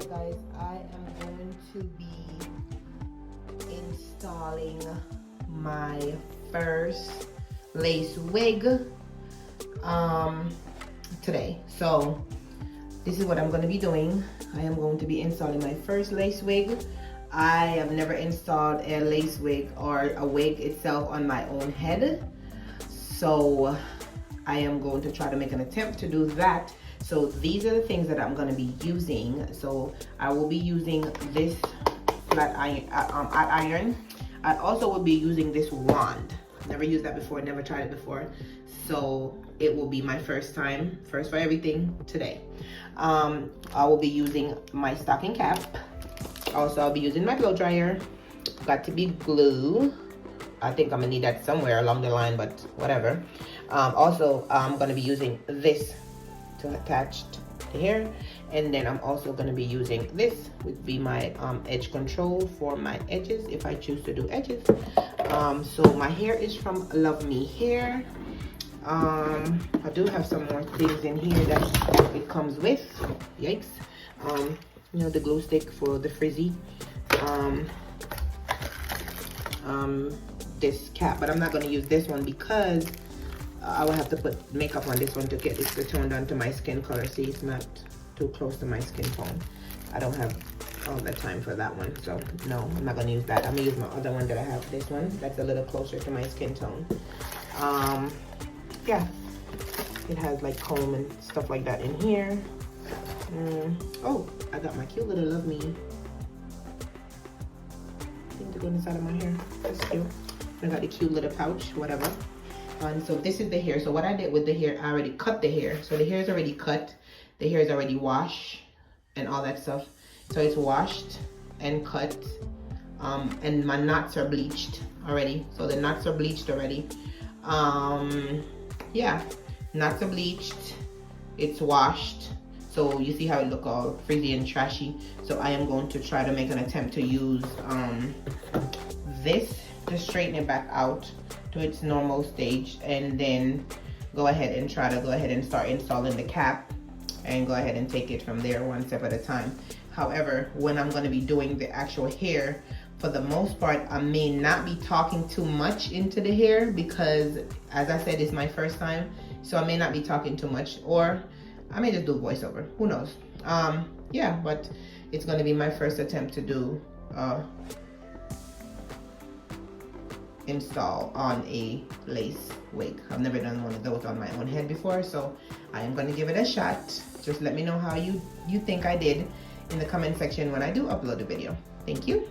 guys, I am going to be installing my first lace wig today. So this is what I'm going to be doing. I am going to be installing my first lace wig. I have never installed a lace wig or a wig itself on my own head, so I am going to try to make an attempt to do that. So these are the things that I'm going to be using. So I will be using this flat iron. I also will be using this wand. Never used that before, never tried it before. So it will be my first time, first for everything today. I will be using my stocking cap. Also, I'll be using my blow dryer. Got to be glue. I think I'm gonna need that somewhere along the line, but whatever. Also, I'm gonna be using this to attach the hair, and then I'm also going to be using this, would be my edge control for my edges if I choose to do edges. So my hair is from Love Me Hair. I do have some more things in here that it comes with. Yikes. You know, the glue stick for the frizzy. This cap, but I'm not going to use this one because I will have to put makeup on this one to get this to tone down to my skin color. See, it's not too close to my skin tone. I don't have all the time for that one, so no, I'm not gonna use that. I'm gonna use my other one that I have, this one, that's a little closer to my skin tone. Yeah, it has like comb and stuff like that in here. Oh, I got my cute little Love Me thing to go inside of my hair. That's cute. I got the cute little pouch, whatever. And so this is the hair. So what I did with the hair, I already cut the hair. So the hair is already cut. The hair is already washed and all that stuff. So it's washed and cut. And my knots are bleached already. So the knots are bleached already. Yeah, knots are bleached. It's washed. So you see how it look all frizzy and trashy. So I am going to try to make an attempt to use this to straighten it back out to its normal stage, and then go ahead and try to go ahead and start installing the cap and go ahead and take it from there one step at a time. However, when I'm going to be doing the actual hair, for the most part, I may not be talking too much into the hair because, as I said, it's my first time, so I may not be talking too much, or I may just do voiceover, who knows. Yeah, but it's going to be my first attempt to do install on a lace wig. I've never done one of those on my own head before, so I am going to give it a shot. Just let me know how you think I did in the comment section when I do upload the video. Thank you.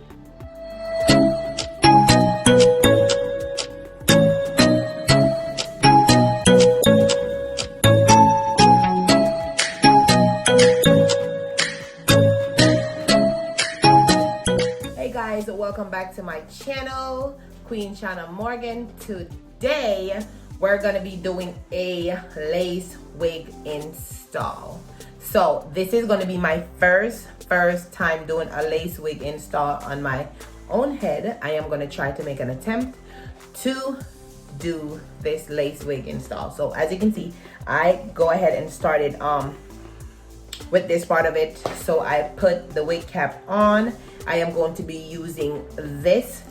Hey guys, welcome back to my channel, Queen Shana Morgan. Today we're gonna be doing a lace wig install. So this is gonna be my first time doing a lace wig install on my own head. I am gonna try to make an attempt to do this lace wig install. So as you can see, I go ahead and started with this part of it. So I put the wig cap on. I am going to be using this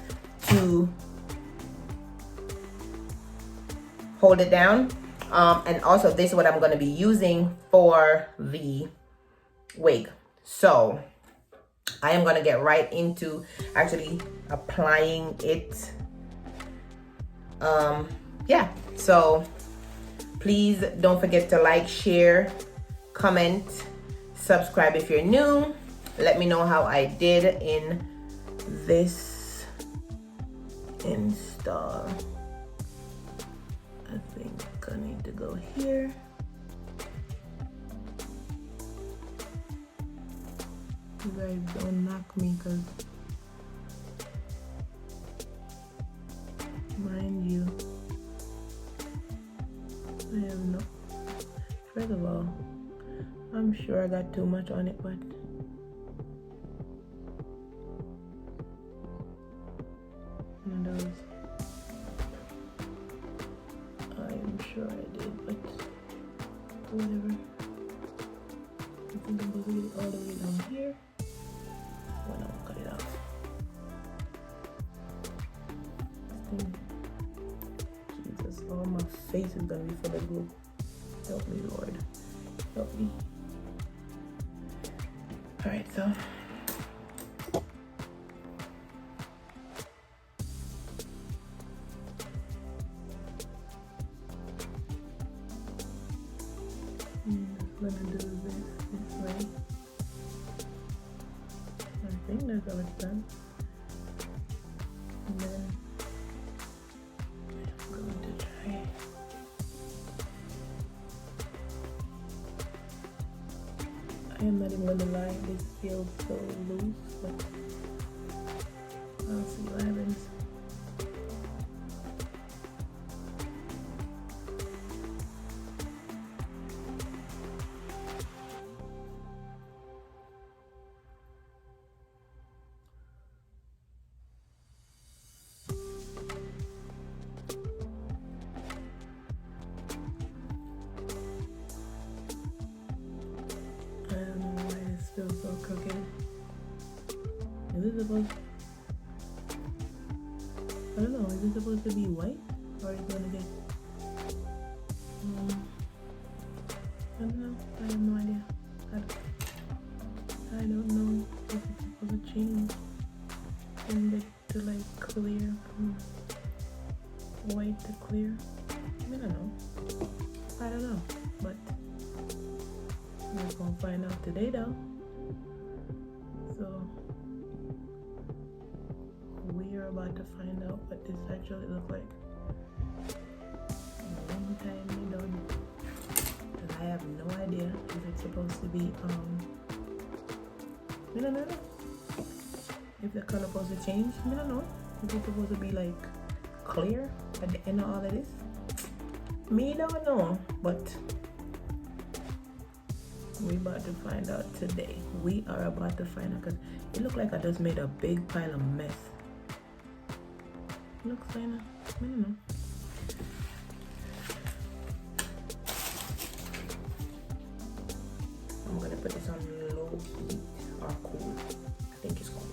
to hold it down, and also this is what I'm going to be using for the wig. So I am going to get right into actually applying it. Yeah, so please don't forget to like, share, comment, subscribe if you're new. Let me know how I did in this install. I think I need to go here. You guys don't knock me, because mind you, I have no, first of all, I'm sure I got too much on it, but one of those, I am sure I did, but whatever. I think I'm going to get it all the way down here. face is gonna be full of glue. Help me, Lord. Help me. Alright, so I'm just gonna do this way. I think that's how it's done. And then I'm going to try. I am not even gonna lie, this feels so loose, but I'll see what happens. Feels so crooked. Is this supposed? I don't know. Is it supposed to be white, or is it gonna get? I don't know. I have no idea. I don't know if it's supposed to change from it to like clear, from white to clear. I don't know. I don't know, but we're gonna find out today, though. So we are about to find out what this actually looks like. One time we done, because I have no idea if it's supposed to be I don't know if the color supposed to change. I don't know if it's supposed to be like clear at the end of all of this. Me don't know, but we about to find out today. We are about to find out, because it looked like I just made a big pile of mess. Looks kinda, I don't know. I'm gonna put this on low heat or cool. I think it's cold.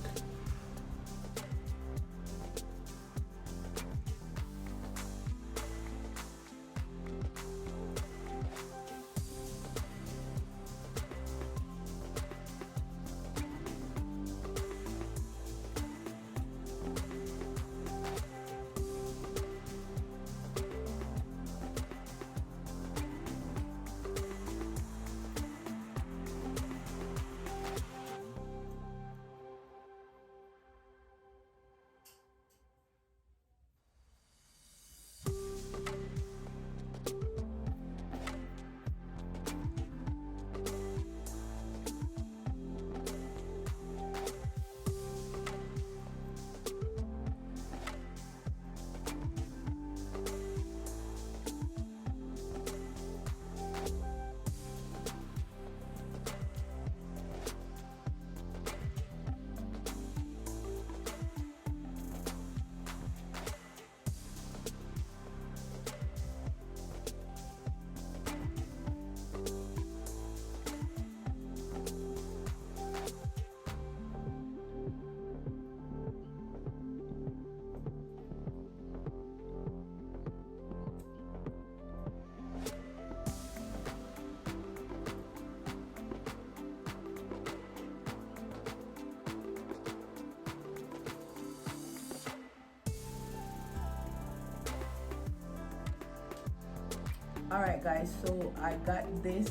Alright guys, so I got this,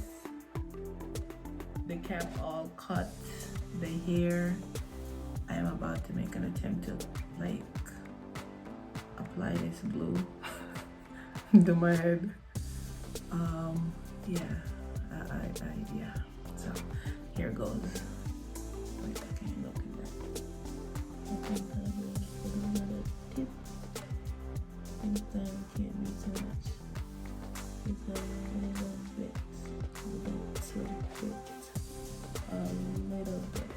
the cap all cut, the hair. I am about to make an attempt to like apply this glue to my head. Yeah, yeah, so here goes. Wait, I can't look at that. I think I will put another tip. This time can't be too much. It's a little bit, a little bit.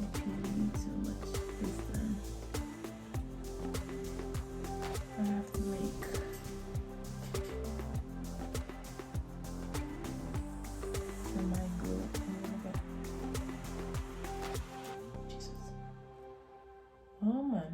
I can't be too much this time. I have to make semi-glue a little bit. Jesus. Oh man.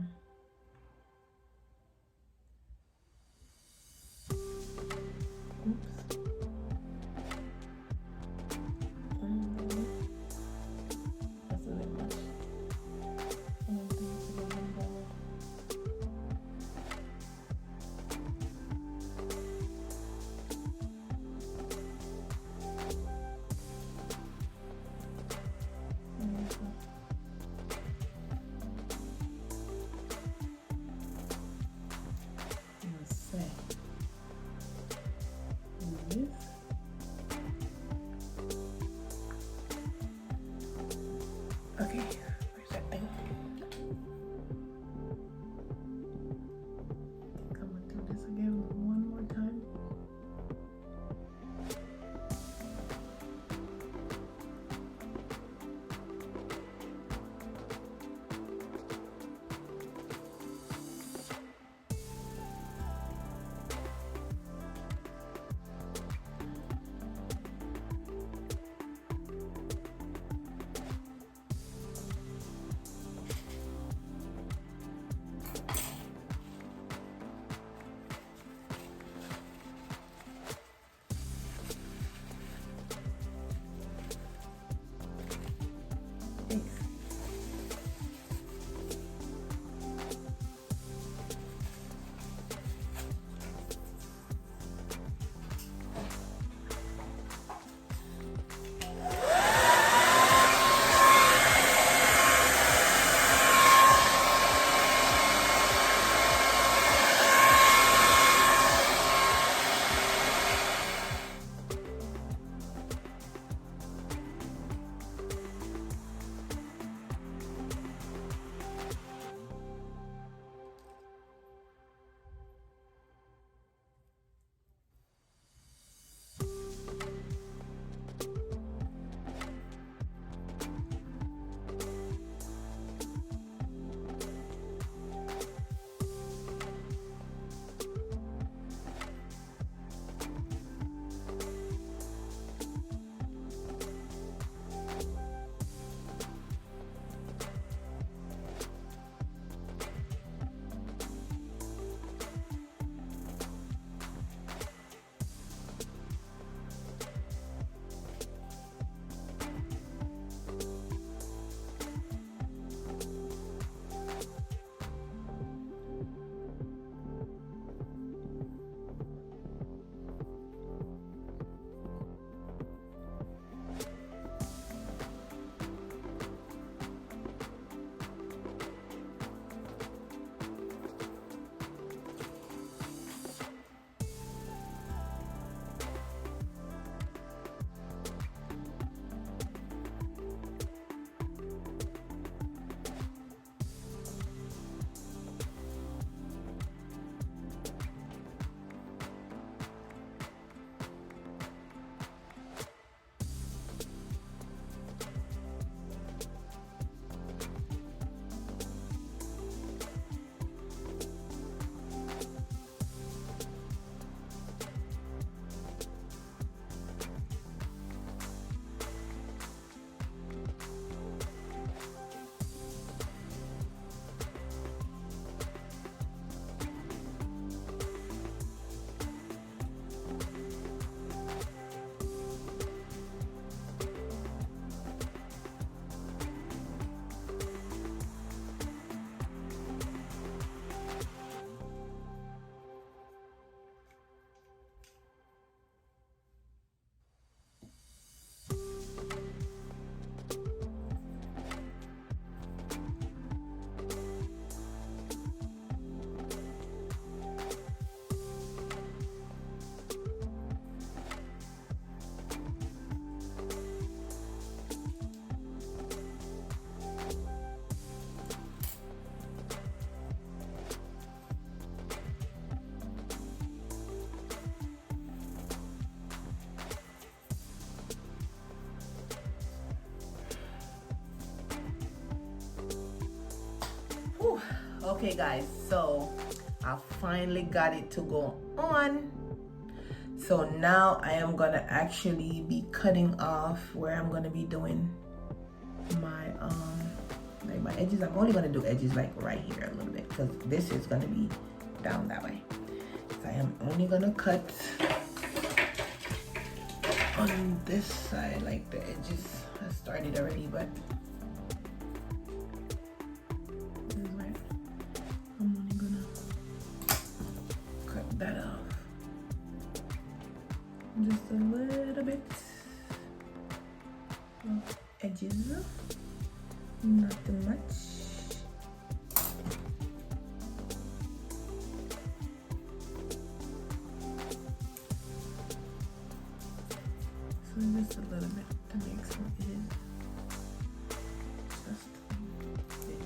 Okay guys, so I finally got it to go on. So now I am gonna actually be cutting off where I'm gonna be doing my like my edges. I'm only gonna do edges like right here a little bit because this is gonna be down that way. So I am only gonna cut on this side, like the edges. I started already, but this is where I'm only gonna cut that off. Just a little bit of edges, not too much. So just a little bit to make some edges. Just a bit.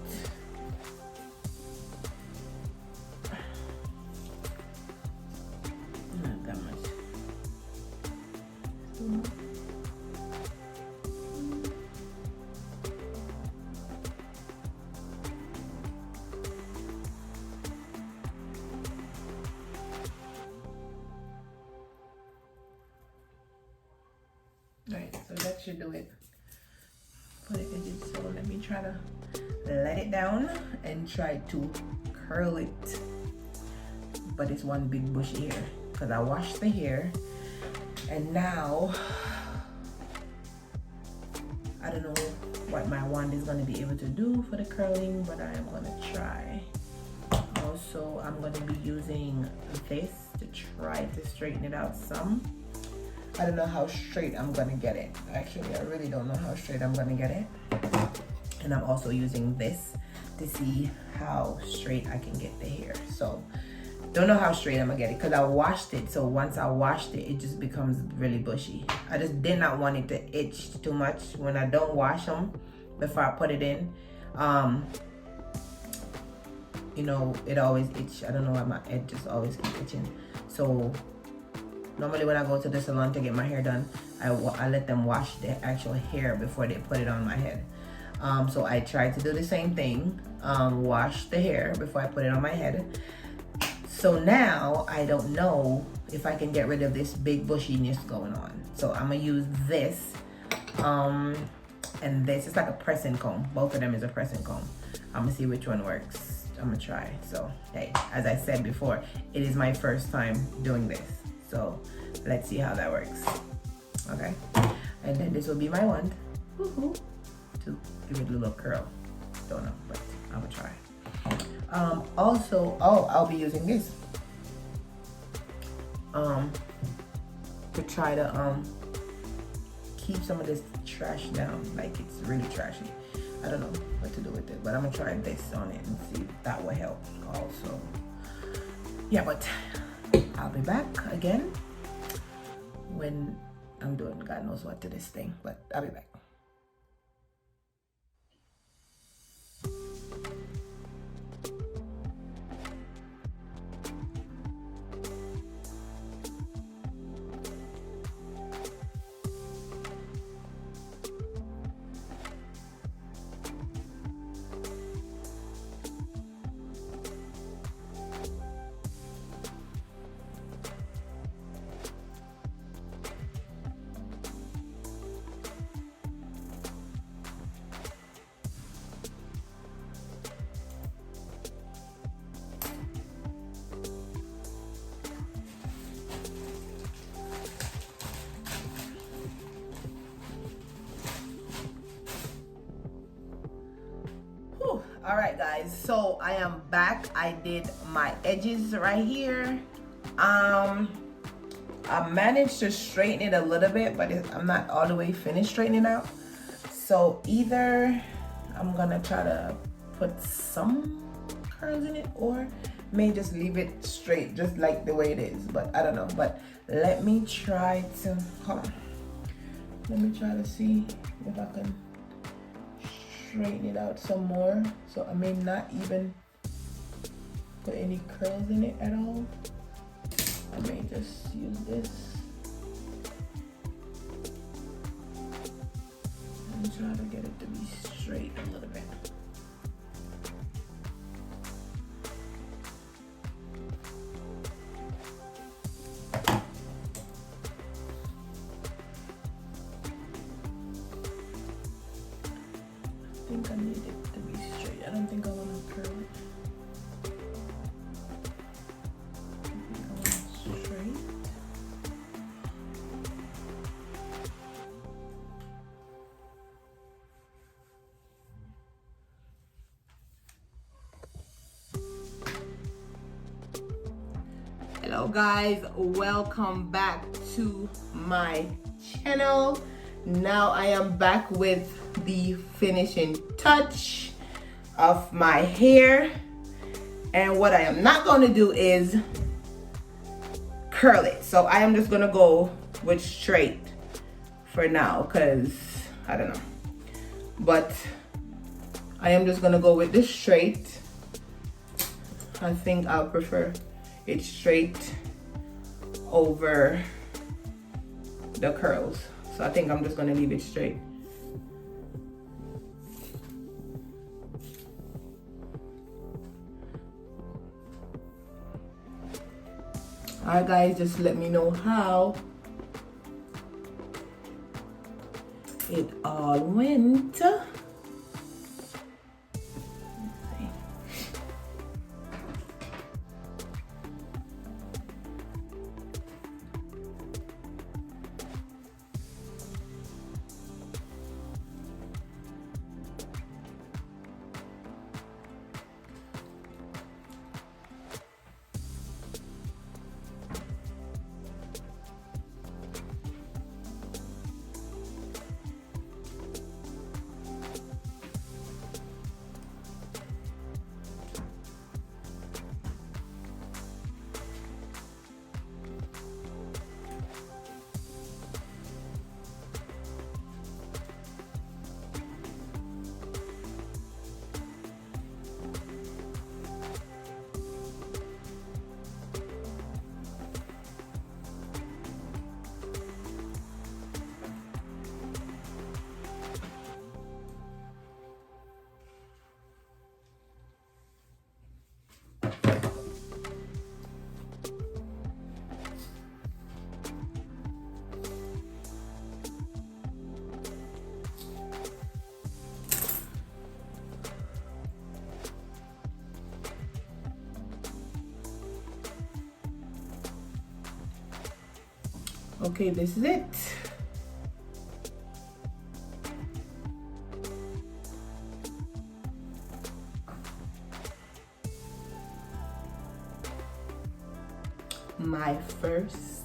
Not that much. Right, so that should do it for the edges. So let me try to let it down and try to curl it. But it's one big bushy hair because I washed the hair, and now I don't know what my wand is going to be able to do for the curling, but I am going to try. Also, I'm going to be using this to try to straighten it out some. I don't know how straight I'm gonna get it. Actually, I really don't know how straight I'm gonna get it. And I'm also using this to see how straight I can get the hair. So, don't know how straight I'm gonna get it because I washed it. So once I washed it, it just becomes really bushy. I just did not want it to itch too much when I don't wash them before I put it in. You know, it always itch. I don't know why my head just always keep itching. So normally when I go to the salon to get my hair done, I let them wash the actual hair before they put it on my head. So I tried to do the same thing, wash the hair before I put it on my head. So now I don't know if I can get rid of this big bushiness going on. So I'm gonna use this, and this. It's like a pressing comb. Both of them is a pressing comb. I'm gonna see which one works. I'm gonna try. So hey, as I said before, it is my first time doing this. So let's see how that works. Okay, and then this will be my wand to give it a little curl. Don't know, but I'm gonna try. Also, I'll be using this to try to keep some of this trash down. Like, it's really trashy. I don't know what to do with it, but I'm gonna try this on it and see if that will help also. Yeah, but I'll be back again when I'm doing God knows what to this thing, but I'll be back. All right guys, so I am back. I did my edges right here. I managed to straighten it a little bit, but I'm not all the way finished straightening out. So either I'm gonna try to put some curls in it, or may just leave it straight just like the way it is, but I don't know. But let me try to, hold on, let me try to see if I can straighten it out some more. So I may not even put any curls in it at all. I may just use this and try to get it to be straight a little bit. think I need it to be straight. I don't think I want to curl it. I think I want it straight. Hello guys, welcome back to my channel. Now I am back with the finishing touch of my hair, and what I am not going to do is curl it. So I am just going to go with straight for now because I don't know, but I am just going to go with this straight. I think I'll prefer it straight over the curls. So I think I'm just gonna leave it straight. Alright guys, just let me know how it all went. Okay, this is it. My first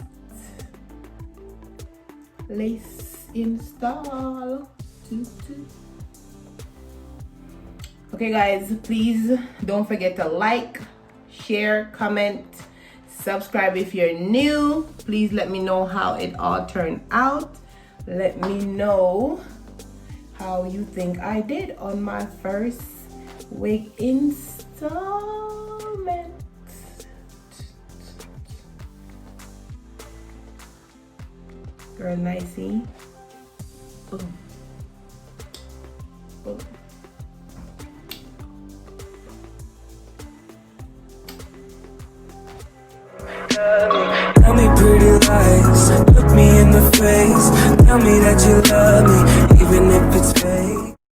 lace install. Okay guys, please don't forget to like, share, comment, subscribe if you're new. Please let me know how it all turned out. Let me know how you think I did on my first wig installment. Girl, nicey. Boom. Boom. Tell me pretty lies, look me in the face. Tell me that you love me, even if it's fake.